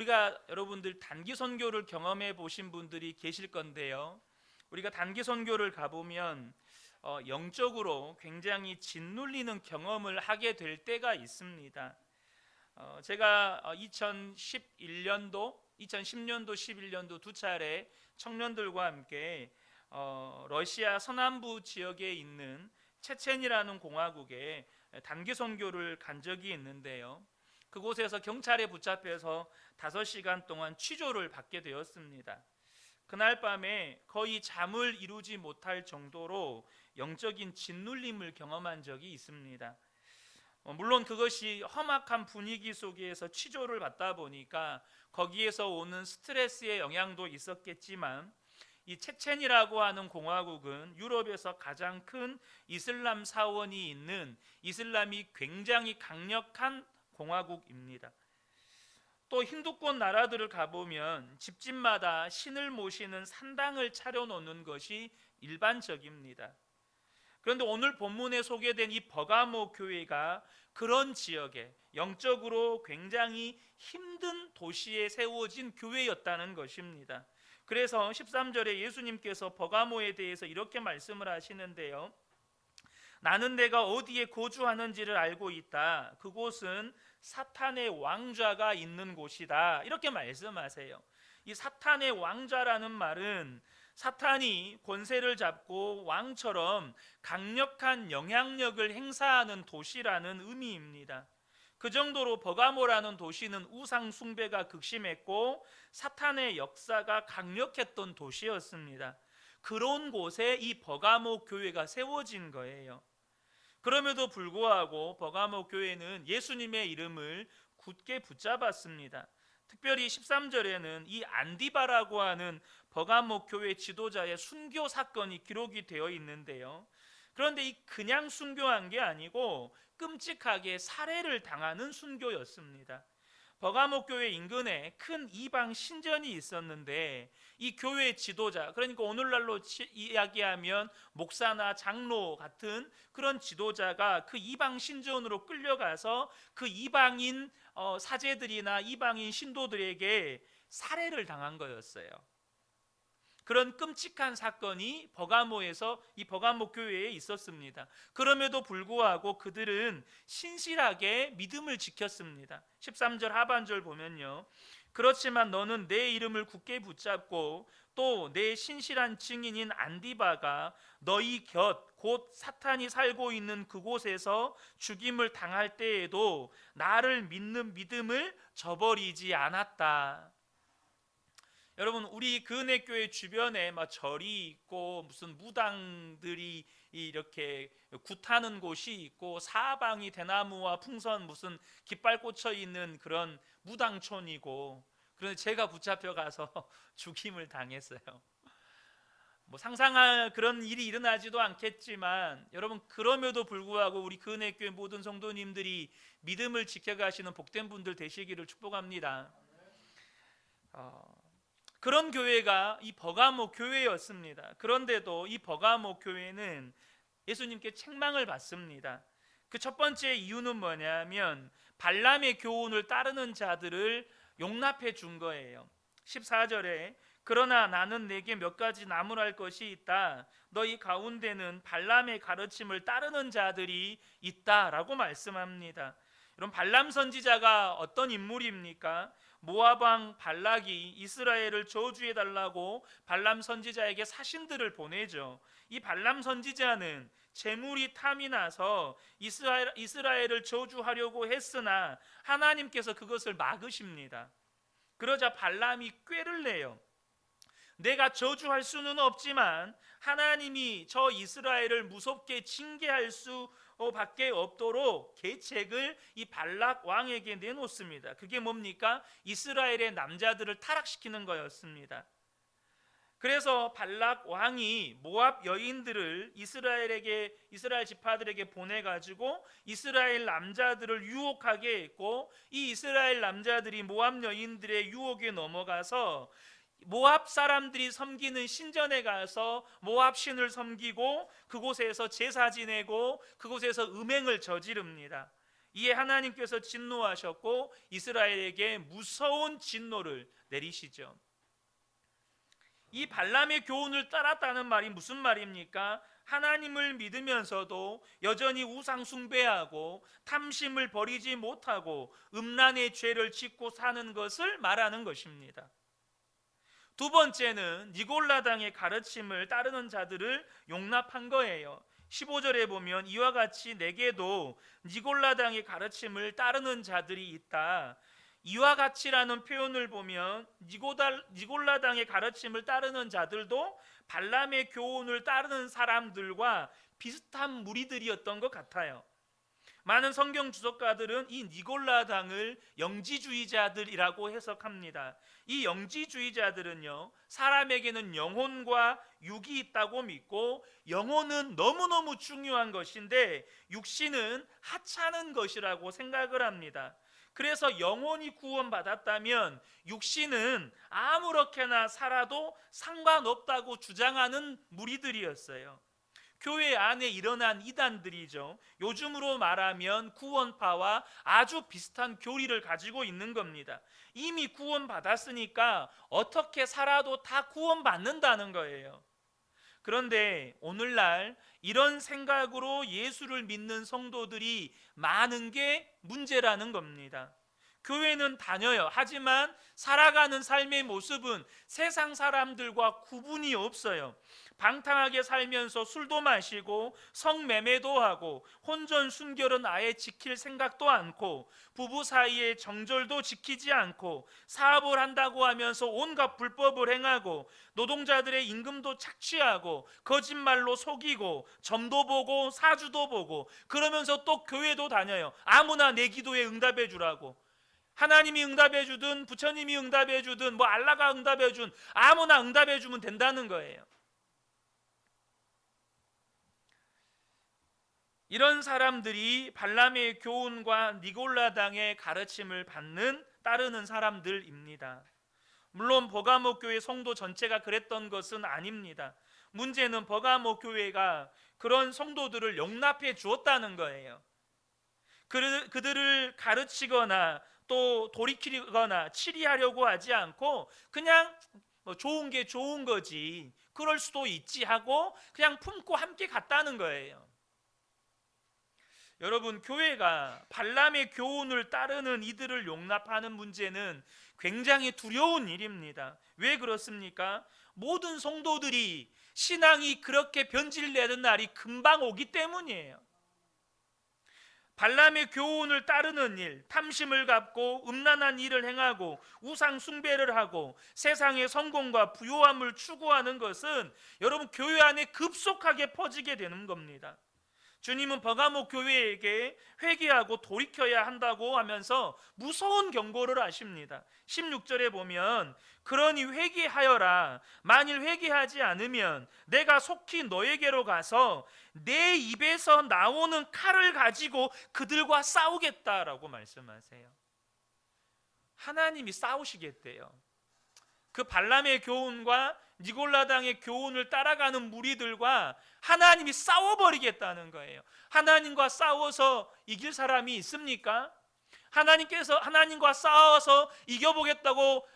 우리가 여러분들 단기 선교를 경험해 보신 분들이 계실 건데요, 우리가 단기 선교를 가보면 영적으로 굉장히 짓눌리는 경험을 하게 될 때가 있습니다. 제가 2011년도, 2010년도, 11년도 두 차례 청년들과 함께 러시아 서남부 지역에 있는 체첸이라는 공화국에 단기 선교를 간 적이 있는데요, 그곳에서 경찰에 붙잡혀서 5시간 동안 취조를 받게 되었습니다. 그날 밤에 거의 잠을 이루지 못할 정도로 영적인 짓눌림을 경험한 적이 있습니다. 물론 그것이 험악한 분위기 속에서 취조를 받다 보니까 거기에서 오는 스트레스의 영향도 있었겠지만, 이 체첸이라고 하는 공화국은 유럽에서 가장 큰 이슬람 사원이 있는, 이슬람이 굉장히 강력한 공화국입니다. 또 힌두권 나라들을 가보면 집집마다 신을 모시는 산당을 차려놓는 것이 일반적입니다. 그런데 오늘 본문에 소개된 이 버가모 교회가 그런 지역에, 영적으로 굉장히 힘든 도시에 세워진 교회였다는 것입니다. 그래서 13절에 예수님께서 버가모에 대해서 이렇게 말씀을 하시는데요, 나는 내가 어디에 거주하는지를 알고 있다. 그곳은 사탄의 왕좌가 있는 곳이다. 이렇게 말씀하세요. 이 사탄의 왕좌라는 말은 사탄이 권세를 잡고 왕처럼 강력한 영향력을 행사하는 도시라는 의미입니다. 그 정도로 버가모라는 도시는 우상 숭배가 극심했고 사탄의 역사가 강력했던 도시였습니다. 그런 곳에 이 버가모 교회가 세워진 거예요. 그럼에도 불구하고 버가모 교회는 예수님의 이름을 굳게 붙잡았습니다. 특별히 13절에는 이 안디바라고 하는 버가모 교회 지도자의 순교 사건이 기록이 되어 있는데요, 그런데 이 그냥 순교한 게 아니고 끔찍하게 살해를 당하는 순교였습니다. 버가모 교회 인근에 큰 이방 신전이 있었는데 이 교회 지도자, 그러니까 오늘날로 이야기하면 목사나 장로 같은 그런 지도자가 그 이방 신전으로 끌려가서 그 이방인 사제들이나 이방인 신도들에게 살해를 당한 거였어요. 그런 끔찍한 사건이 버가모에서, 이 버가모 교회에 있었습니다. 그럼에도 불구하고 그들은 신실하게 믿음을 지켰습니다. 13절 하반절 보면요, 그렇지만 너는 내 이름을 굳게 붙잡고 또 내 신실한 증인인 안디바가 너희 곁 곧 사탄이 살고 있는 그곳에서 죽임을 당할 때에도 나를 믿는 믿음을 저버리지 않았다. 여러분, 우리 그은혜교회 주변에 막 절이 있고 무슨 무당들이 이렇게 굿하는 곳이 있고 사방이 대나무와 풍선 무슨 깃발 꽂혀 있는 그런 무당촌이고, 그런데 제가 붙잡혀 가서 죽임을 당했어요. 뭐 상상할 그런 일이 일어나지도 않겠지만, 여러분, 그럼에도 불구하고 우리 그은혜교회 모든 성도님들이 믿음을 지켜가시는 복된 분들 되시기를 축복합니다. 그런 교회가 이 버가모 교회였습니다. 그런데도 이 버가모 교회는 예수님께 책망을 받습니다. 그 첫 번째 이유는 뭐냐면 발람의 교훈을 따르는 자들을 용납해 준 거예요. 14절에 그러나 나는 내게 몇 가지 나무랄 것이 있다. 너희 가운데는 발람의 가르침을 따르는 자들이 있다라고 말씀합니다. 여러분, 발람 선지자가 어떤 인물입니까? 모압 왕 발락이 이스라엘을 저주해 달라고 발람 선지자에게 사신들을 보내죠. 이 발람 선지자는 재물이 탐이 나서 이스라엘을 저주하려고 했으나 하나님께서 그것을 막으십니다. 그러자 발람이 꾀를 내요. 내가 저주할 수는 없지만 하나님이 저 이스라엘을 무섭게 징계할 수 밖에 없도록 계책을 이 발락 왕에게 내놓습니다. 그게 뭡니까? 이스라엘의 남자들을 타락시키는 거였습니다. 그래서 발락 왕이 모압 여인들을 이스라엘 지파들에게 보내가지고 이스라엘 남자들을 유혹하게 했고, 이 이스라엘 남자들이 모압 여인들의 유혹에 넘어가서 모압 사람들이 섬기는 신전에 가서 모압 신을 섬기고 그곳에서 제사 지내고 그곳에서 음행을 저지릅니다. 이에 하나님께서 진노하셨고 이스라엘에게 무서운 진노를 내리시죠. 이 발람의 교훈을 따랐다는 말이 무슨 말입니까? 하나님을 믿으면서도 여전히 우상 숭배하고 탐심을 버리지 못하고 음란의 죄를 짓고 사는 것을 말하는 것입니다. 두 번째는 니골라당의 가르침을 따르는 자들을 용납한 거예요. 15절에 보면 이와 같이 내게도 니골라당의 가르침을 따르는 자들이 있다. 이와 같이라는 표현을 보면 니골라당의 가르침을 따르는 자들도 발람의 교훈을 따르는 사람들과 비슷한 무리들이었던 것 같아요. 많은 성경 주석가들은 이 니골라당을 영지주의자들이라고 해석합니다. 이 영지주의자들은요, 사람에게는 영혼과 육이 있다고 믿고 영혼은 너무너무 중요한 것인데 육신은 하찮은 것이라고 생각을 합니다. 그래서 영혼이 구원받았다면 육신은 아무렇게나 살아도 상관없다고 주장하는 무리들이었어요. 교회 안에 일어난 이단들이죠. 요즘으로 말하면 구원파와 아주 비슷한 교리를 가지고 있는 겁니다. 이미 구원받았으니까 어떻게 살아도 다 구원받는다는 거예요. 그런데 오늘날 이런 생각으로 예수를 믿는 성도들이 많은 게 문제라는 겁니다. 교회는 다녀요. 하지만 살아가는 삶의 모습은 세상 사람들과 구분이 없어요. 방탕하게 살면서 술도 마시고 성매매도 하고 혼전 순결은 아예 지킬 생각도 않고 부부 사이에 정절도 지키지 않고 사업을 한다고 하면서 온갖 불법을 행하고 노동자들의 임금도 착취하고 거짓말로 속이고 점도 보고 사주도 보고 그러면서 또 교회도 다녀요. 아무나 내 기도에 응답해 주라고. 하나님이 응답해 주든 부처님이 응답해 주든 뭐 알라가 응답해 준 아무나 응답해 주면 된다는 거예요. 이런 사람들이 발람의 교훈과 니골라당의 가르침을 따르는 사람들입니다. 물론 버가모 교회 성도 전체가 그랬던 것은 아닙니다. 문제는 버가모 교회가 그런 성도들을 용납해 주었다는 거예요. 그들을 가르치거나 또 돌이키거나 치리하려고 하지 않고 그냥 좋은 게 좋은 거지, 그럴 수도 있지 하고 그냥 품고 함께 갔다는 거예요. 여러분, 교회가 발람의 교훈을 따르는 이들을 용납하는 문제는 굉장히 두려운 일입니다. 왜 그렇습니까? 모든 성도들이 신앙이 그렇게 변질되는 날이 금방 오기 때문이에요. 발람의 교훈을 따르는 일, 탐심을 갖고 음란한 일을 행하고 우상 숭배를 하고 세상의 성공과 부요함을 추구하는 것은 여러분 교회 안에 급속하게 퍼지게 되는 겁니다. 주님은 버가모 교회에게 회개하고 돌이켜야 한다고 하면서 무서운 경고를 하십니다. 16절에 보면 그러니 회개하여라. 만일 회개하지 않으면 내가 속히 너에게로 가서 내 입에서 나오는 칼을 가지고 그들과 싸우겠다라고 말씀하세요. 하나님이 싸우시겠대요. 그 발람의 교훈과 니골라당의 교훈을 따라가는 무리들과 하나님이 싸워버리겠다는 거예요. 하나님과 싸워서 이길 사람이 있습니까? 하나님과 싸워서 이겨보겠다고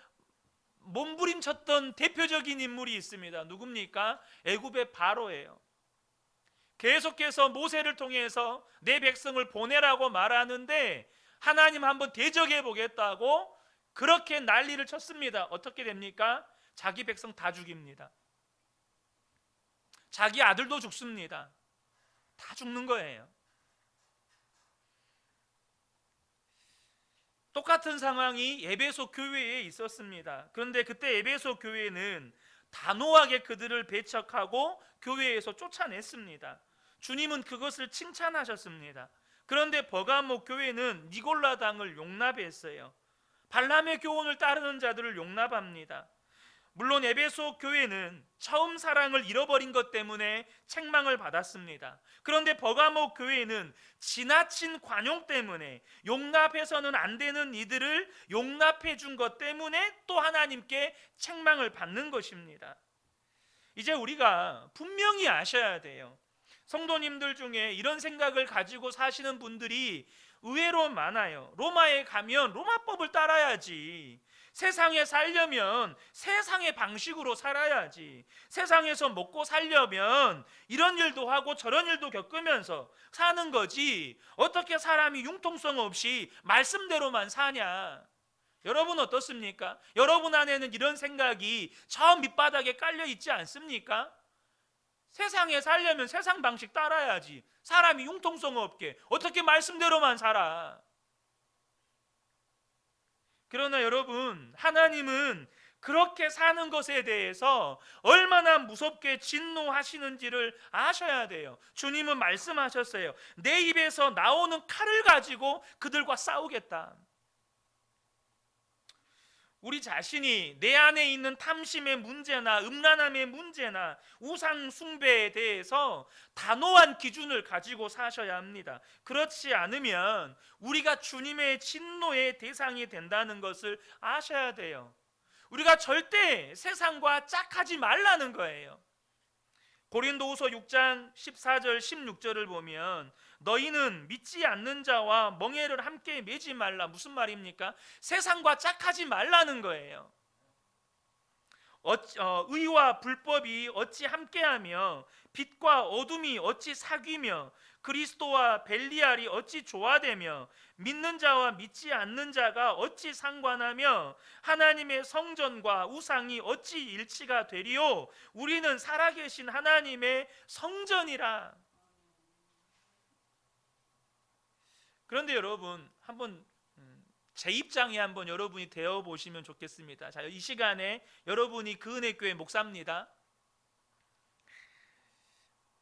몸부림쳤던 대표적인 인물이 있습니다. 누굽니까? 애굽의 바로예요. 계속해서 모세를 통해서 내 백성을 보내라고 말하는데 하나님 한번 대적해 보겠다고 그렇게 난리를 쳤습니다. 어떻게 됩니까? 자기 백성 다 죽입니다. 자기 아들도 죽습니다. 다 죽는 거예요. 똑같은 상황이 에베소 교회에 있었습니다. 그런데 그때 에베소 교회는 단호하게 그들을 배척하고 교회에서 쫓아냈습니다. 주님은 그것을 칭찬하셨습니다. 그런데 버가모 교회는 니골라당을 용납했어요. 발람의 교훈을 따르는 자들을 용납합니다. 물론 에베소 교회는 처음 사랑을 잃어버린 것 때문에 책망을 받았습니다. 그런데 버가모 교회는 지나친 관용 때문에 용납해서는 안 되는 이들을 용납해 준 것 때문에 또 하나님께 책망을 받는 것입니다. 이제 우리가 분명히 아셔야 돼요. 성도님들 중에 이런 생각을 가지고 사시는 분들이 의외로 많아요. 로마에 가면 로마법을 따라야지. 세상에 살려면 세상의 방식으로 살아야지. 세상에서 먹고 살려면 이런 일도 하고 저런 일도 겪으면서 사는 거지. 어떻게 사람이 융통성 없이 말씀대로만 사냐? 여러분 어떻습니까? 여러분 안에는 이런 생각이 저 밑바닥에 깔려 있지 않습니까? 세상에 살려면 세상 방식 따라야지. 사람이 융통성 없게 어떻게 말씀대로만 살아? 그러나 여러분, 하나님은 그렇게 사는 것에 대해서 얼마나 무섭게 진노하시는지를 아셔야 돼요. 주님은 말씀하셨어요. 내 입에서 나오는 칼을 가지고 그들과 싸우겠다. 우리 자신이 내 안에 있는 탐심의 문제나 음란함의 문제나 우상 숭배에 대해서 단호한 기준을 가지고 사셔야 합니다. 그렇지 않으면 우리가 주님의 진노의 대상이 된다는 것을 아셔야 돼요. 우리가 절대 세상과 짝하지 말라는 거예요. 고린도후서 6장 14절 16절을 보면 너희는 믿지 않는 자와 멍에를 함께 매지 말라. 무슨 말입니까? 세상과 짝하지 말라는 거예요. 의와 불법이 어찌 함께하며 빛과 어둠이 어찌 사귀며 그리스도와 벨리알이 어찌 조화되며 믿는 자와 믿지 않는 자가 어찌 상관하며 하나님의 성전과 우상이 어찌 일치가 되리요. 우리는 살아계신 하나님의 성전이라. 그런데 여러분 한번 제 입장에 한번 여러분이 되어 보시면 좋겠습니다. 자, 이 시간에 여러분이 그 은혜교회 목사입니다.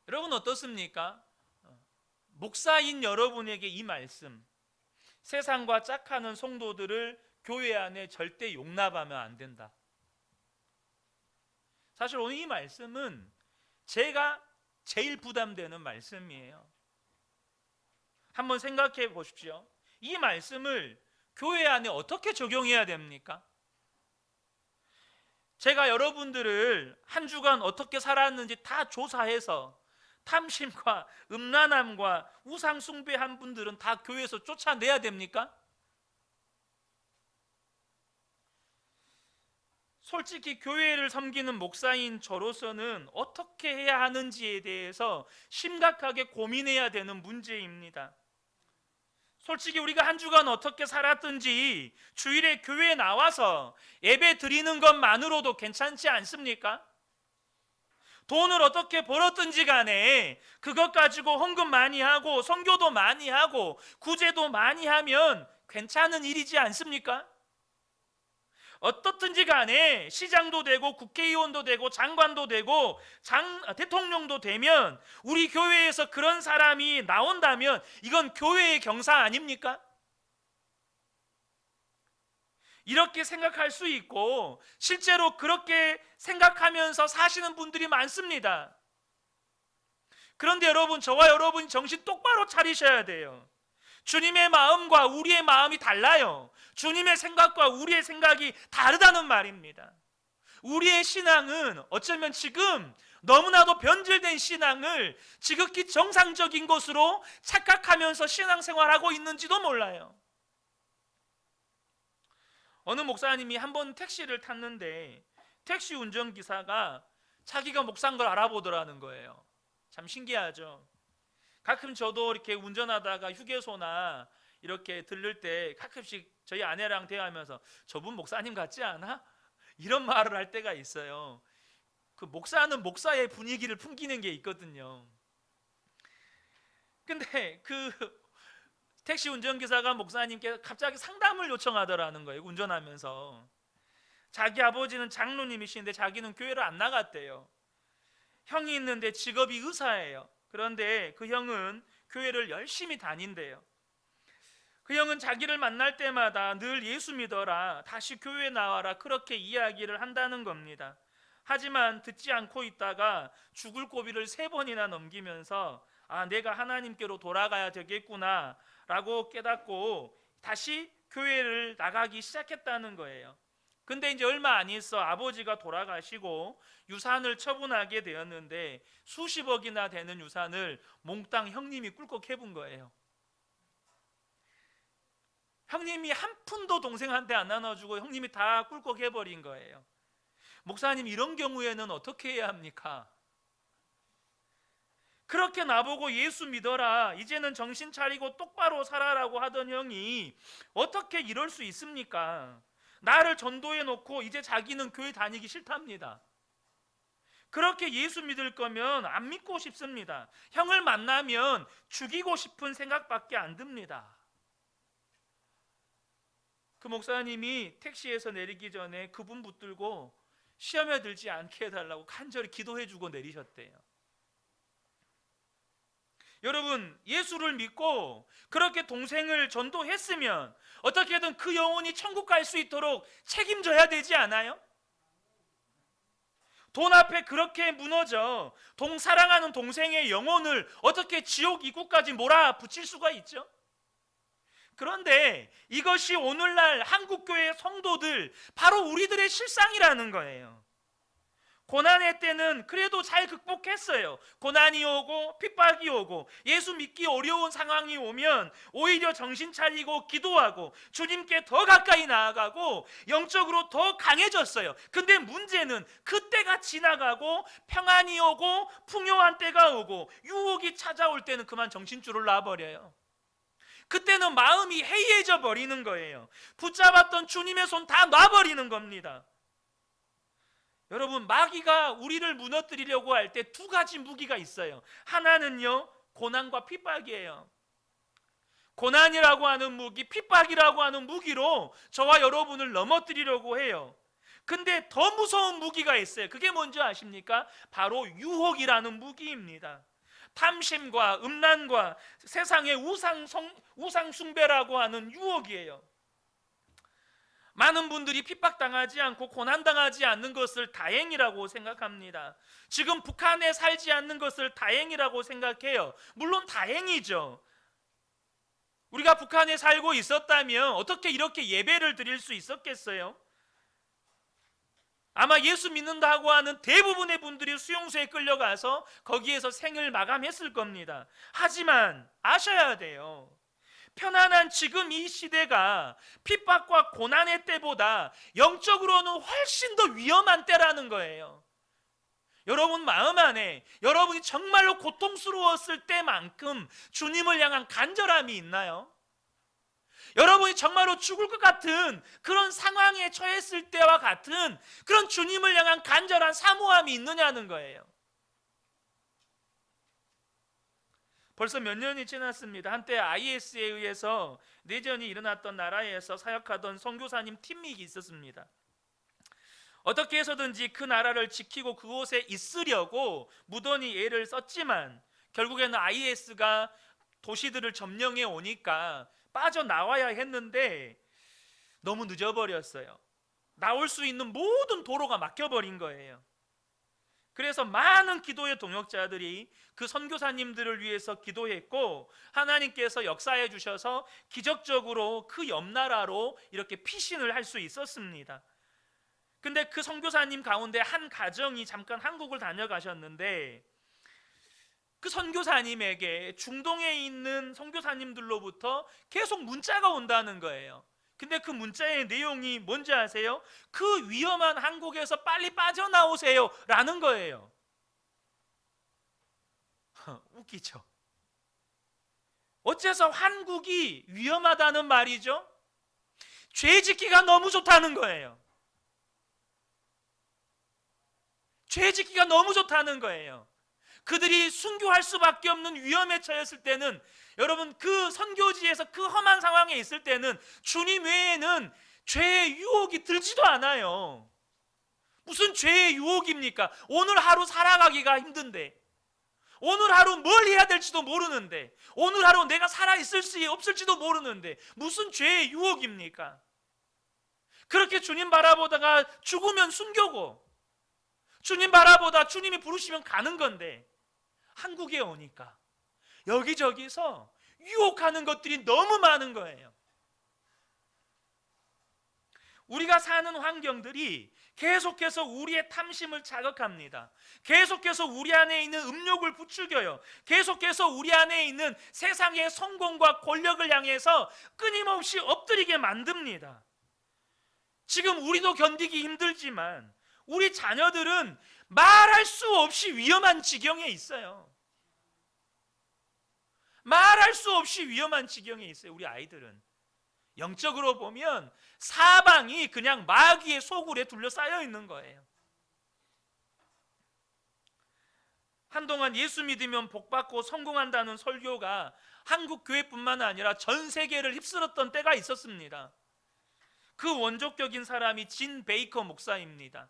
여러분 어떻습니까? 목사인 여러분에게 이 말씀, 세상과 짝하는 성도들을 교회 안에 절대 용납하면 안 된다. 사실 오늘 이 말씀은 제가 제일 부담되는 말씀이에요. 한번 생각해 보십시오. 이 말씀을 교회 안에 어떻게 적용해야 됩니까? 제가 여러분들을 한 주간 어떻게 살았는지 다 조사해서 탐심과 음란함과 우상 숭배한 분들은 다 교회에서 쫓아내야 됩니까? 솔직히 교회를 섬기는 목사인 저로서는 어떻게 해야 하는지에 대해서 심각하게 고민해야 되는 문제입니다. 솔직히 우리가 한 주간 어떻게 살았든지 주일에 교회에 나와서 예배 드리는 것만으로도 괜찮지 않습니까? 돈을 어떻게 벌었든지 간에 그것 가지고 헌금 많이 하고 선교도 많이 하고 구제도 많이 하면 괜찮은 일이지 않습니까? 어떻든지 간에 시장도 되고 국회의원도 되고 장관도 되고 대통령도 되면 우리 교회에서 그런 사람이 나온다면 이건 교회의 경사 아닙니까? 이렇게 생각할 수 있고 실제로 그렇게 생각하면서 사시는 분들이 많습니다. 그런데 여러분, 저와 여러분 정신 똑바로 차리셔야 돼요. 주님의 마음과 우리의 마음이 달라요. 주님의 생각과 우리의 생각이 다르다는 말입니다. 우리의 신앙은 어쩌면 지금 너무나도 변질된 신앙을 지극히 정상적인 것으로 착각하면서 신앙생활하고 있는지도 몰라요. 어느 목사님이 한번 택시를 탔는데 택시 운전기사가 자기가 목사인 걸 알아보더라는 거예요. 참 신기하죠. 가끔 저도 이렇게 운전하다가 휴게소나 이렇게 들를 때 가끔씩 저희 아내랑 대화하면서 저분 목사님 같지 않아? 이런 말을 할 때가 있어요. 그 목사는 목사의 분위기를 풍기는 게 있거든요. 근데 그 택시 운전기사가 목사님께 갑자기 상담을 요청하더라는 거예요. 운전하면서 자기 아버지는 장로님이신데 자기는 교회를 안 나갔대요. 형이 있는데 직업이 의사예요. 그런데 그 형은 교회를 열심히 다닌대요. 그 형은 자기를 만날 때마다 늘 예수 믿어라, 다시 교회에 나와라, 그렇게 이야기를 한다는 겁니다. 하지만 듣지 않고 있다가 죽을 고비를 3번이나 넘기면서 내가 하나님께로 돌아가야 되겠구나 라고 깨닫고 다시 교회를 나가기 시작했다는 거예요. 근데 이제 얼마 안 있어 아버지가 돌아가시고 유산을 처분하게 되었는데 수십억이나 되는 유산을 몽땅 형님이 꿀꺽 해본 거예요. 형님이 한 푼도 동생한테 안 나눠주고 형님이 다 꿀꺽해버린 거예요. 목사님, 이런 경우에는 어떻게 해야 합니까? 그렇게 나보고 예수 믿어라, 이제는 정신 차리고 똑바로 살아라고 하던 형이 어떻게 이럴 수 있습니까? 나를 전도해 놓고 이제 자기는 교회 다니기 싫답니다. 그렇게 예수 믿을 거면 안 믿고 싶습니다. 형을 만나면 죽이고 싶은 생각밖에 안 듭니다. 그 목사님이 택시에서 내리기 전에 그분 붙들고 시험에 들지 않게 해달라고 간절히 기도해주고 내리셨대요. 여러분, 예수를 믿고 그렇게 동생을 전도했으면 어떻게든 그 영혼이 천국 갈 수 있도록 책임져야 되지 않아요? 돈 앞에 그렇게 무너져 사랑하는 동생의 영혼을 어떻게 지옥 입구까지 몰아붙일 수가 있죠? 그런데 이것이 오늘날 한국교회 성도들, 바로 우리들의 실상이라는 거예요. 고난의 때는 그래도 잘 극복했어요. 고난이 오고 핍박이 오고 예수 믿기 어려운 상황이 오면 오히려 정신 차리고 기도하고 주님께 더 가까이 나아가고 영적으로 더 강해졌어요. 근데 문제는 그때가 지나가고 평안이 오고 풍요한 때가 오고 유혹이 찾아올 때는 그만 정신줄을 놔버려요. 그때는 마음이 해이해져 버리는 거예요. 붙잡았던 주님의 손 다 놔버리는 겁니다. 여러분, 마귀가 우리를 무너뜨리려고 할 때 두 가지 무기가 있어요. 하나는요, 고난과 핍박이에요. 고난이라고 하는 무기, 핍박이라고 하는 무기로 저와 여러분을 넘어뜨리려고 해요. 근데 더 무서운 무기가 있어요. 그게 뭔지 아십니까? 바로 유혹이라는 무기입니다. 탐심과 음란과 세상의 우상 숭배라고 하는 유혹이에요. 많은 분들이 핍박당하지 않고 고난당하지 않는 것을 다행이라고 생각합니다. 지금 북한에 살지 않는 것을 다행이라고 생각해요. 물론 다행이죠. 우리가 북한에 살고 있었다면 어떻게 이렇게 예배를 드릴 수 있었겠어요? 아마 예수 믿는다고 하는 대부분의 분들이 수용소에 끌려가서 거기에서 생을 마감했을 겁니다. 하지만 아셔야 돼요. 편안한 지금 이 시대가 핍박과 고난의 때보다 영적으로는 훨씬 더 위험한 때라는 거예요. 여러분 마음 안에 여러분이 정말로 고통스러웠을 때만큼 주님을 향한 간절함이 있나요? 여러분이 정말로 죽을 것 같은 그런 상황에 처했을 때와 같은 그런 주님을 향한 간절한 사모함이 있느냐는 거예요. 벌써 몇 년이 지났습니다. 한때 IS에 의해서 내전이 일어났던 나라에서 사역하던 선교사님 팀이 있었습니다. 어떻게 해서든지 그 나라를 지키고 그곳에 있으려고 무던히 애를 썼지만 결국에는 IS가 도시들을 점령해 오니까 빠져나와야 했는데 너무 늦어버렸어요. 나올 수 있는 모든 도로가 막혀버린 거예요. 그래서 많은 기도의 동역자들이 그 선교사님들을 위해서 기도했고 하나님께서 역사해 주셔서 기적적으로 그 옆나라로 이렇게 피신을 할 수 있었습니다. 근데 그 선교사님 가운데 한 가정이 잠깐 한국을 다녀가셨는데 그 선교사님에게 중동에 있는 선교사님들로부터 계속 문자가 온다는 거예요. 근데 그 문자의 내용이 뭔지 아세요? 그 위험한 한국에서 빨리 빠져나오세요 라는 거예요. 웃기죠? 어째서 한국이 위험하다는 말이죠? 죄 짓기가 너무 좋다는 거예요. 죄 짓기가 너무 좋다는 거예요. 그들이 순교할 수밖에 없는 위험에 처했을 때는 여러분 그 선교지에서 그 험한 상황에 있을 때는 주님 외에는 죄의 유혹이 들지도 않아요. 무슨 죄의 유혹입니까? 오늘 하루 살아가기가 힘든데, 오늘 하루 뭘 해야 될지도 모르는데, 오늘 하루 내가 살아있을 수 없을지도 모르는데 무슨 죄의 유혹입니까? 그렇게 주님 바라보다가 죽으면 순교고 주님 바라보다 주님이 부르시면 가는 건데 한국에 오니까 여기저기서 유혹하는 것들이 너무 많은 거예요. 우리가 사는 환경들이 계속해서 우리의 탐심을 자극합니다. 계속해서 우리 안에 있는 음욕을 부추겨요. 계속해서 우리 안에 있는 세상의 성공과 권력을 향해서 끊임없이 엎드리게 만듭니다. 지금 우리도 견디기 힘들지만 우리 자녀들은 말할 수 없이 위험한 지경에 있어요. 말할 수 없이 위험한 지경에 있어요. 우리 아이들은 영적으로 보면 사방이 그냥 마귀의 소굴에 둘러싸여 있는 거예요. 한동안 예수 믿으면 복받고 성공한다는 설교가 한국 교회뿐만 아니라 전 세계를 휩쓸었던 때가 있었습니다. 그 원조격인 사람이 진 베이커 목사입니다.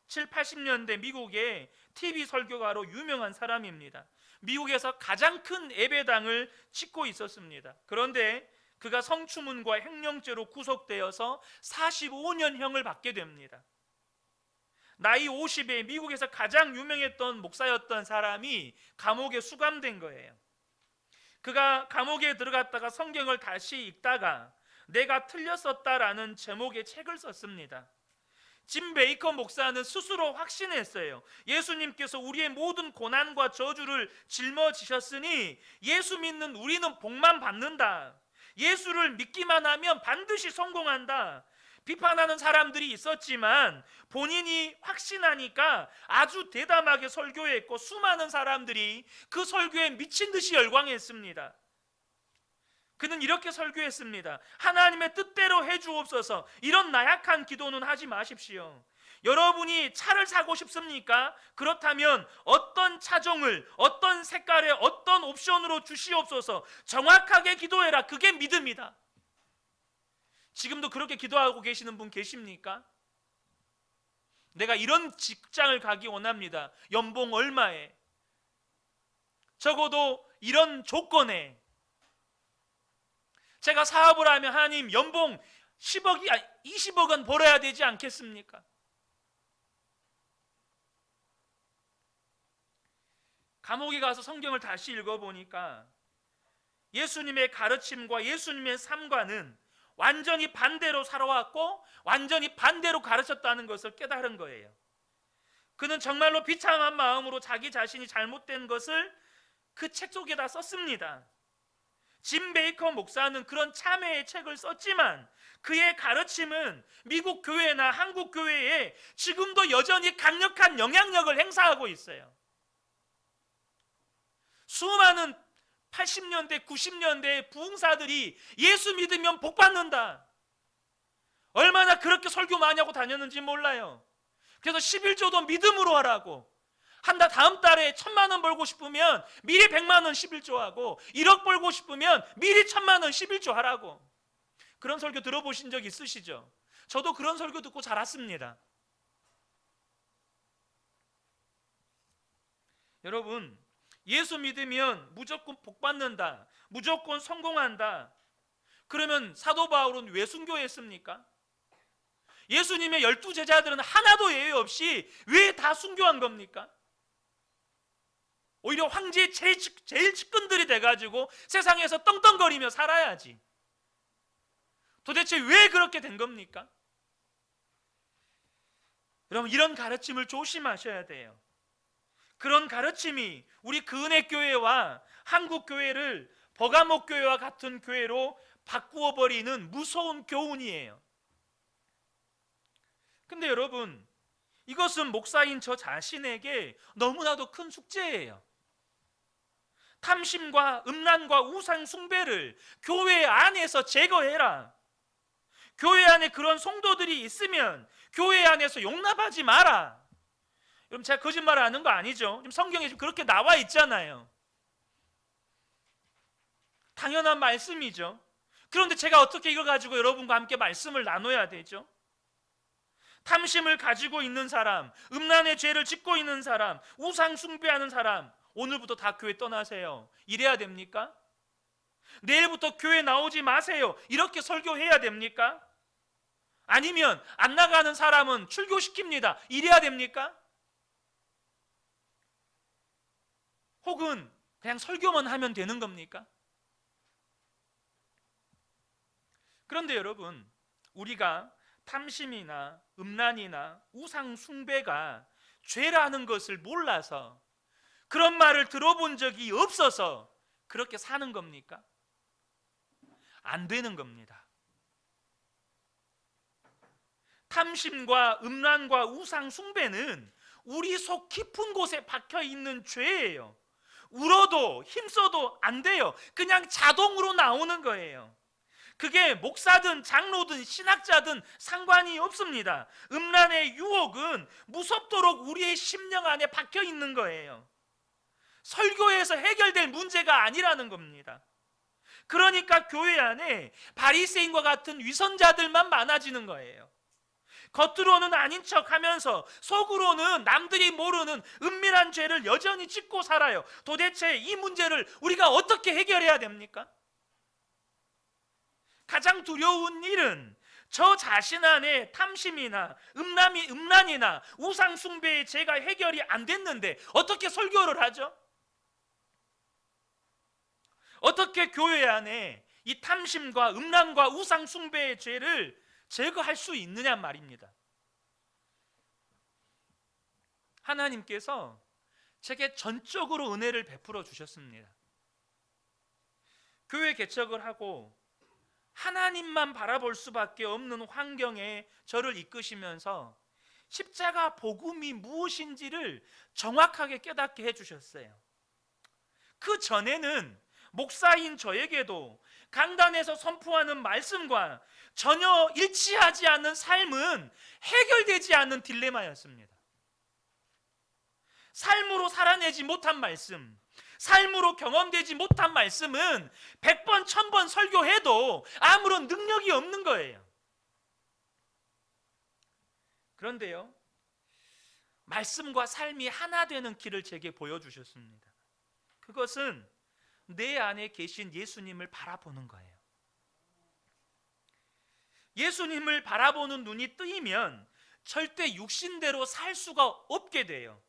7, 80년대 미국의 TV 설교가로 유명한 사람입니다. 미국에서 가장 큰 예배당을 짓고 있었습니다. 그런데 그가 성추문과 횡령죄로 구속되어서 45년형을 받게 됩니다. 나이 50에 미국에서 가장 유명했던 목사였던 사람이 감옥에 수감된 거예요. 그가 감옥에 들어갔다가 성경을 다시 읽다가 내가 틀렸었다라는 제목의 책을 썼습니다. 진 베이커 목사는 스스로 확신했어요. 예수님께서 우리의 모든 고난과 저주를 짊어지셨으니 예수 믿는 우리는 복만 받는다. 예수를 믿기만 하면 반드시 성공한다. 비판하는 사람들이 있었지만 본인이 확신하니까 아주 대담하게 설교했고 수많은 사람들이 그 설교에 미친 듯이 열광했습니다. 그는 이렇게 설교했습니다. 하나님의 뜻대로 해주옵소서. 이런 나약한 기도는 하지 마십시오. 여러분이 차를 사고 싶습니까? 그렇다면 어떤 차종을 어떤 색깔의 어떤 옵션으로 주시옵소서. 정확하게 기도해라. 그게 믿음이다. 지금도 그렇게 기도하고 계시는 분 계십니까? 내가 이런 직장을 가기 원합니다. 연봉 얼마에? 적어도 이런 조건에 제가 사업을 하면 하나님 연봉 10억이 20억은 벌어야 되지 않겠습니까? 감옥에 가서 성경을 다시 읽어보니까 예수님의 가르침과 예수님의 삶과는 완전히 반대로 살아왔고 완전히 반대로 가르쳤다는 것을 깨달은 거예요. 그는 정말로 비참한 마음으로 자기 자신이 잘못된 것을 그 책 속에다 썼습니다. 진 베이커 목사는 그런 참회의 책을 썼지만 그의 가르침은 미국 교회나 한국 교회에 지금도 여전히 강력한 영향력을 행사하고 있어요. 수많은 80년대, 90년대 부흥사들이 예수 믿으면 복 받는다. 얼마나 그렇게 설교 많이 하고 다녔는지 몰라요. 그래서 11조도 믿음으로 하라고. 다음 달에 1,000만 원 벌고 싶으면 미리 100만 원 11조하고 1억 벌고 싶으면 미리 1,000만 원 11조 하라고. 그런 설교 들어보신 적 있으시죠? 저도 그런 설교 듣고 자랐습니다. 여러분, 예수 믿으면 무조건 복 받는다. 무조건 성공한다. 그러면 사도 바울은 왜 순교했습니까? 예수님의 12제자들은 하나도 예외 없이 왜 다 순교한 겁니까? 오히려 황제의 제일 측근들이 돼가지고 세상에서 떵떵거리며 살아야지. 도대체 왜 그렇게 된 겁니까? 여러분, 이런 가르침을 조심하셔야 돼요. 그런 가르침이 우리 그은혜교회와 한국교회를 버가목교회와 같은 교회로 바꾸어 버리는 무서운 교훈이에요. 근데 여러분, 이것은 목사인 저 자신에게 너무나도 큰 숙제예요. 탐심과 음란과 우상 숭배를 교회 안에서 제거해라. 교회 안에 그런 성도들이 있으면 교회 안에서 용납하지 마라. 여러분, 제가 거짓말을 하는 거 아니죠? 지금 성경에 지금 그렇게 나와 있잖아요. 당연한 말씀이죠. 그런데 제가 어떻게 이걸 가지고 여러분과 함께 말씀을 나눠야 되죠? 탐심을 가지고 있는 사람, 음란의 죄를 짓고 있는 사람, 우상 숭배하는 사람, 오늘부터 다 교회 떠나세요. 이래야 됩니까? 내일부터 교회 나오지 마세요. 이렇게 설교해야 됩니까? 아니면 안 나가는 사람은 출교시킵니다. 이래야 됩니까? 혹은 그냥 설교만 하면 되는 겁니까? 그런데 여러분, 우리가 탐심이나 음란이나 우상 숭배가 죄라는 것을 몰라서, 그런 말을 들어본 적이 없어서 그렇게 사는 겁니까? 안 되는 겁니다. 탐심과 음란과 우상 숭배는 우리 속 깊은 곳에 박혀 있는 죄예요. 울어도 힘써도 안 돼요. 그냥 자동으로 나오는 거예요. 그게 목사든 장로든 신학자든 상관이 없습니다. 음란의 유혹은 무섭도록 우리의 심령 안에 박혀 있는 거예요. 설교에서 해결될 문제가 아니라는 겁니다. 그러니까 교회 안에 바리새인과 같은 위선자들만 많아지는 거예요. 겉으로는 아닌 척하면서 속으로는 남들이 모르는 은밀한 죄를 여전히 짓고 살아요. 도대체 이 문제를 우리가 어떻게 해결해야 됩니까? 가장 두려운 일은 저 자신 안에 탐심이나 음란이나 우상 숭배의 죄가 해결이 안 됐는데 어떻게 설교를 하죠? 어떻게 교회 안에 이 탐심과 음란과 우상 숭배의 죄를 제거할 수 있느냐 말입니다. 하나님께서 제게 전적으로 은혜를 베풀어 주셨습니다. 교회 개척을 하고 하나님만 바라볼 수밖에 없는 환경에 저를 이끄시면서 십자가 복음이 무엇인지를 정확하게 깨닫게 해주셨어요. 그 전에는 목사인 저에게도 강단에서 선포하는 말씀과 전혀 일치하지 않는 삶은 해결되지 않는 딜레마였습니다. 삶으로 살아내지 못한 말씀, 삶으로 경험되지 못한 말씀은 100번, 1000번 설교해도 아무런 능력이 없는 거예요. 그런데요, 말씀과 삶이 하나 되는 길을 제게 보여주셨습니다. 그것은 내 안에 계신 예수님을 바라보는 거예요. 예수님을 바라보는 눈이 뜨이면 절대 육신대로 살 수가 없게 돼요.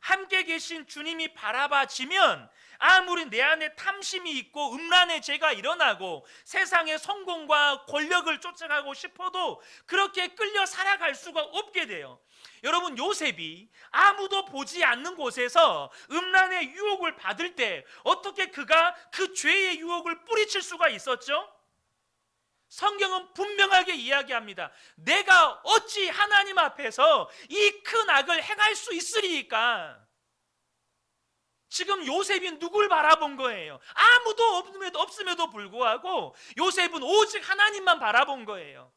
함께 계신 주님이 바라봐지면 아무리 내 안에 탐심이 있고 음란의 죄가 일어나고 세상의 성공과 권력을 쫓아가고 싶어도 그렇게 끌려 살아갈 수가 없게 돼요. 여러분, 요셉이 아무도 보지 않는 곳에서 음란의 유혹을 받을 때 어떻게 그가 그 죄의 유혹을 뿌리칠 수가 있었죠? 성경은 분명하게 이야기합니다. 내가 어찌 하나님 앞에서 이 큰 악을 행할 수 있으리까? 지금 요셉이 누굴 바라본 거예요? 아무도 없음에도 불구하고 요셉은 오직 하나님만 바라본 거예요.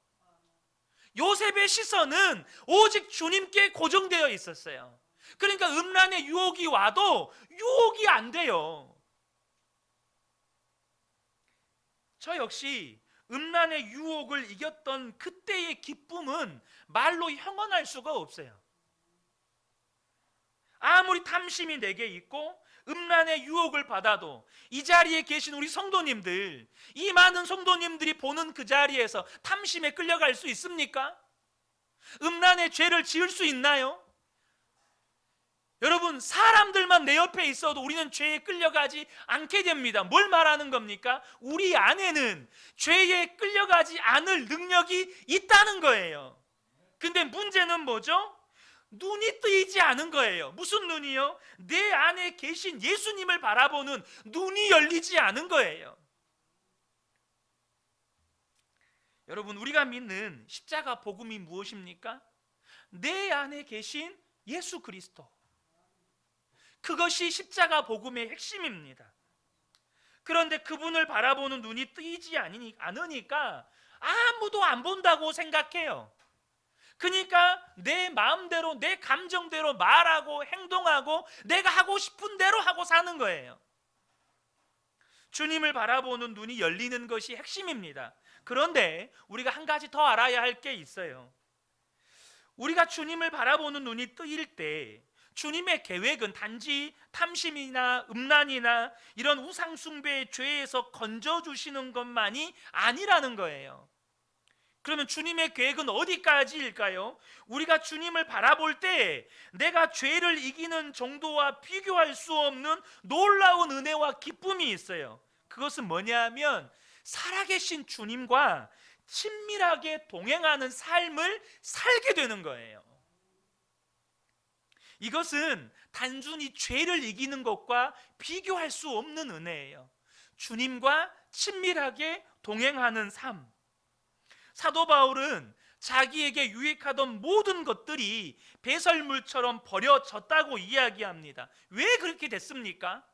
요셉의 시선은 오직 주님께 고정되어 있었어요. 그러니까 음란의 유혹이 와도 유혹이 안 돼요. 저 역시 음란의 유혹을 이겼던 그때의 기쁨은 말로 형언할 수가 없어요. 아무리 탐심이 내게 있고 음란의 유혹을 받아도 이 자리에 계신 우리 성도님들, 이 많은 성도님들이 보는 그 자리에서 탐심에 끌려갈 수 있습니까? 음란의 죄를 지을 수 있나요? 여러분, 사람들만 내 옆에 있어도 우리는 죄에 끌려가지 않게 됩니다. 뭘 말하는 겁니까? 우리 안에는 죄에 끌려가지 않을 능력이 있다는 거예요. 근데 문제는 뭐죠? 눈이 뜨이지 않은 거예요. 무슨 눈이요? 내 안에 계신 예수님을 바라보는 눈이 열리지 않은 거예요. 여러분, 우리가 믿는 십자가 복음이 무엇입니까? 내 안에 계신 예수 그리스도, 그것이 십자가 복음의 핵심입니다. 그런데 그분을 바라보는 눈이 뜨이지 않으니까 아무도 안 본다고 생각해요. 그러니까 내 마음대로, 내 감정대로 말하고 행동하고 내가 하고 싶은 대로 하고 사는 거예요. 주님을 바라보는 눈이 열리는 것이 핵심입니다. 그런데 우리가 한 가지 더 알아야 할 게 있어요. 우리가 주님을 바라보는 눈이 뜨일 때 주님의 계획은 단지 탐심이나 음란이나 이런 우상숭배의 죄에서 건져주시는 것만이 아니라는 거예요. 그러면 주님의 계획은 어디까지일까요? 우리가 주님을 바라볼 때 내가 죄를 이기는 정도와 비교할 수 없는 놀라운 은혜와 기쁨이 있어요. 그것은 뭐냐 하면 살아계신 주님과 친밀하게 동행하는 삶을 살게 되는 거예요. 이것은 단순히 죄를 이기는 것과 비교할 수 없는 은혜예요. 주님과 친밀하게 동행하는 삶. 사도 바울은 자기에게 유익하던 모든 것들이 배설물처럼 버려졌다고 이야기합니다. 왜 그렇게 됐습니까?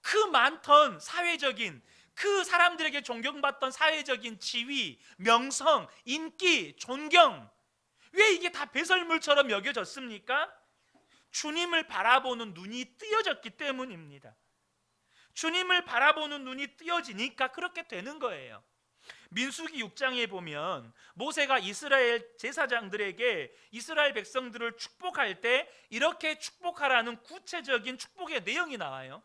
그 많던 사회적인, 그 사람들에게 존경받던 사회적인 지위, 명성, 인기, 존경, 왜 이게 다 배설물처럼 여겨졌습니까? 주님을 바라보는 눈이 뜨여졌기 때문입니다. 주님을 바라보는 눈이 뜨여지니까 그렇게 되는 거예요. 민수기 6장에 보면 모세가 이스라엘 제사장들에게 이스라엘 백성들을 축복할 때 이렇게 축복하라는 구체적인 축복의 내용이 나와요.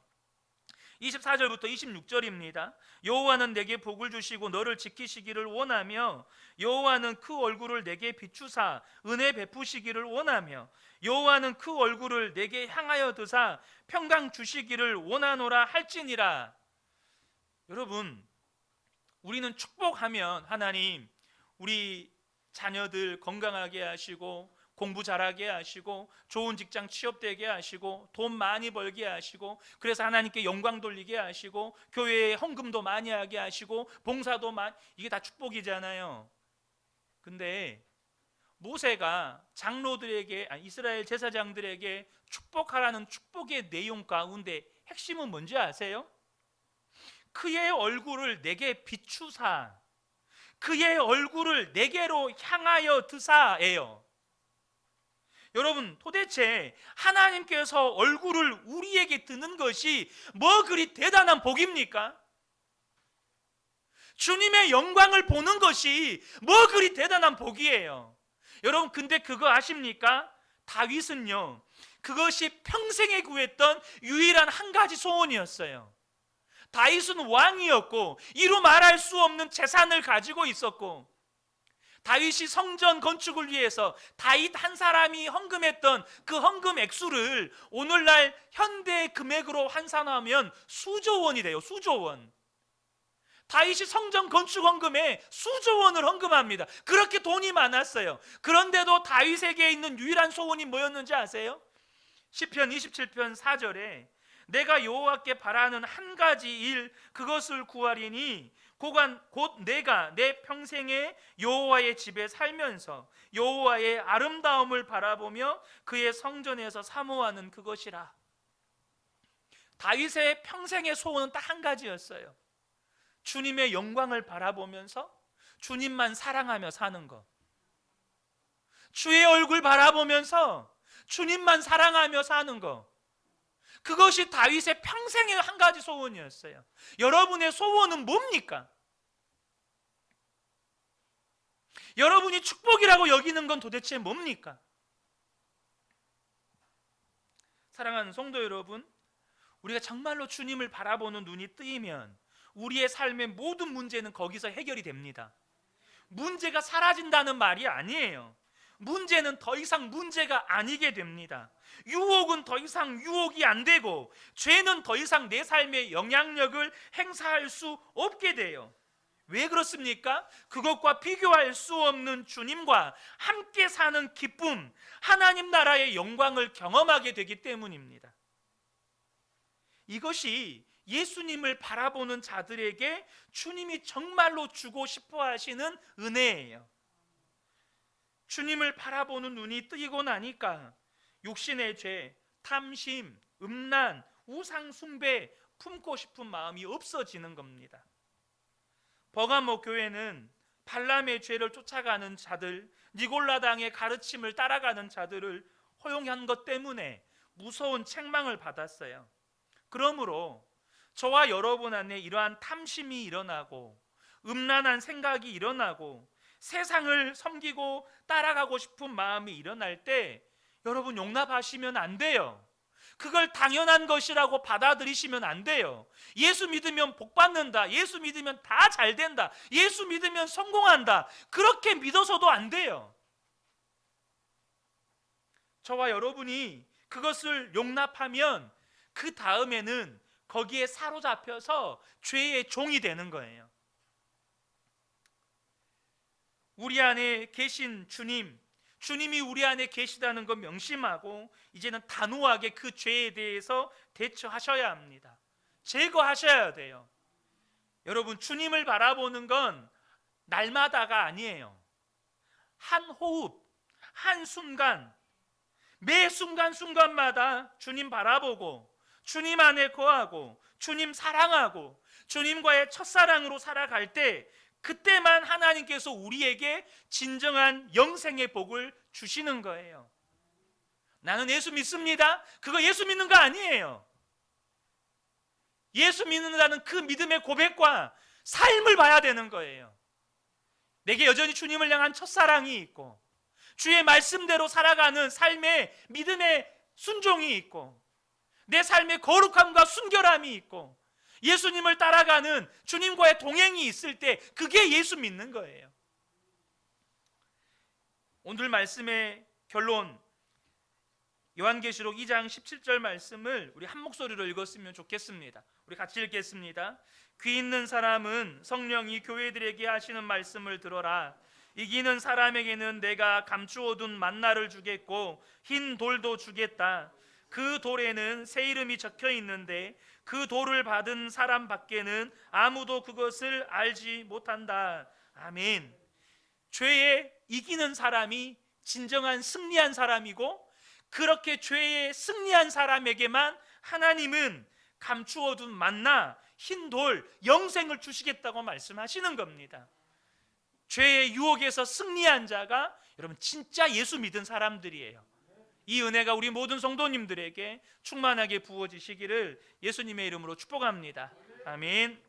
24절부터 26절입니다. 여호와는 내게 복을 주시고 너를 지키시기를 원하며 여호와는 그 얼굴을 내게 비추사 은혜 베푸시기를 원하며 여호와는 그 얼굴을 내게 향하여 드사 평강 주시기를 원하노라 할지니라. 여러분, 우리는 축복하면 하나님 우리 자녀들 건강하게 하시고 공부 잘하게 하시고 좋은 직장 취업되게 하시고 돈 많이 벌게 하시고 그래서 하나님께 영광 돌리게 하시고 교회에 헌금도 많이 하게 하시고 봉사도 많이, 이게 다 축복이잖아요. 근데 모세가 장로들에게, 이스라엘 제사장들에게 축복하라는 축복의 내용 가운데 핵심은 뭔지 아세요? 그의 얼굴을 내게 비추사 그의 얼굴을 내게로 향하여 드사예요. 여러분, 도대체 하나님께서 얼굴을 우리에게 드는 것이 뭐 그리 대단한 복입니까? 주님의 영광을 보는 것이 뭐 그리 대단한 복이에요. 여러분, 근데 그거 아십니까? 다윗은요, 그것이 평생에 구했던 유일한 한 가지 소원이었어요. 다윗은 왕이었고 이루 말할 수 없는 재산을 가지고 있었고 다윗이 성전 건축을 위해서 다윗 한 사람이 헌금했던 그 헌금 액수를 오늘날 현대 금액으로 환산하면 수조 원이 돼요. 수조 원. 다윗이 성전 건축 헌금에 수조 원을 헌금합니다. 그렇게 돈이 많았어요. 그런데도 다윗에게 있는 유일한 소원이 뭐였는지 아세요? 시편 27편 4절에 내가 여호와께 바라는 한 가지 일 그것을 구하리니 곧 내가 내 평생에 여호와의 집에 살면서 여호와의 아름다움을 바라보며 그의 성전에서 사모하는 그것이라. 다윗의 평생의 소원은 딱 한 가지였어요. 주님의 영광을 바라보면서 주님만 사랑하며 사는 것. 주의 얼굴 바라보면서 주님만 사랑하며 사는 것. 그것이 다윗의 평생의 한 가지 소원이었어요. 여러분의 소원은 뭡니까? 여러분이 축복이라고 여기는 건 도대체 뭡니까? 사랑하는 성도 여러분, 우리가 정말로 주님을 바라보는 눈이 뜨이면 우리의 삶의 모든 문제는 거기서 해결이 됩니다. 문제가 사라진다는 말이 아니에요. 문제는 더 이상 문제가 아니게 됩니다. 유혹은 더 이상 유혹이 안 되고 죄는 더 이상 내 삶에 영향력을 행사할 수 없게 돼요. 왜 그렇습니까? 그것과 비교할 수 없는 주님과 함께 사는 기쁨, 하나님 나라의 영광을 경험하게 되기 때문입니다. 이것이 예수님을 바라보는 자들에게 주님이 정말로 주고 싶어 하시는 은혜예요. 주님을 바라보는 눈이 뜨이고 나니까 육신의 죄, 탐심, 음란, 우상 숭배 품고 싶은 마음이 없어지는 겁니다. 버가모 교회는 발람의 죄를 쫓아가는 자들, 니골라당의 가르침을 따라가는 자들을 허용한 것 때문에 무서운 책망을 받았어요. 그러므로 저와 여러분 안에 이러한 탐심이 일어나고 음란한 생각이 일어나고 세상을 섬기고 따라가고 싶은 마음이 일어날 때 여러분 용납하시면 안 돼요. 그걸 당연한 것이라고 받아들이시면 안 돼요. 예수 믿으면 복 받는다, 예수 믿으면 다 잘 된다, 예수 믿으면 성공한다, 그렇게 믿어서도 안 돼요. 저와 여러분이 그것을 용납하면 그 다음에는 거기에 사로잡혀서 죄의 종이 되는 거예요. 우리 안에 계신 주님이 우리 안에 계시다는 것 명심하고 이제는 단호하게 그 죄에 대해서 대처하셔야 합니다. 제거하셔야 돼요. 여러분, 주님을 바라보는 건 날마다가 아니에요. 한 호흡, 한 순간, 매 순간순간마다 주님 바라보고 주님 안에 거하고 주님 사랑하고 주님과의 첫사랑으로 살아갈 때, 그때만 하나님께서 우리에게 진정한 영생의 복을 주시는 거예요. 나는 예수 믿습니다. 그거 예수 믿는 거 아니에요. 예수 믿는다는 그 믿음의 고백과 삶을 봐야 되는 거예요. 내게 여전히 주님을 향한 첫사랑이 있고 주의 말씀대로 살아가는 삶의 믿음의 순종이 있고 내 삶의 거룩함과 순결함이 있고 예수님을 따라가는 주님과의 동행이 있을 때, 그게 예수 믿는 거예요. 오늘 말씀의 결론, 요한계시록 2장 17절 말씀을 우리 한 목소리로 읽었으면 좋겠습니다. 우리 같이 읽겠습니다. 귀 있는 사람은 성령이 교회들에게 하시는 말씀을 들어라. 이기는 사람에게는 내가 감추어둔 만나를 주겠고 흰 돌도 주겠다. 그 돌에는 새 이름이 적혀 있는데 그 돌을 받은 사람 밖에는 아무도 그것을 알지 못한다. 아멘. 죄에 이기는 사람이 진정한 승리한 사람이고, 그렇게 죄에 승리한 사람에게만 하나님은 감추어둔 만나, 흰 돌, 영생을 주시겠다고 말씀하시는 겁니다. 죄의 유혹에서 승리한 자가 여러분 진짜 예수 믿은 사람들이에요. 이 은혜가 우리 모든 성도님들에게 충만하게 부어지시기를 예수님의 이름으로 축복합니다. 아멘.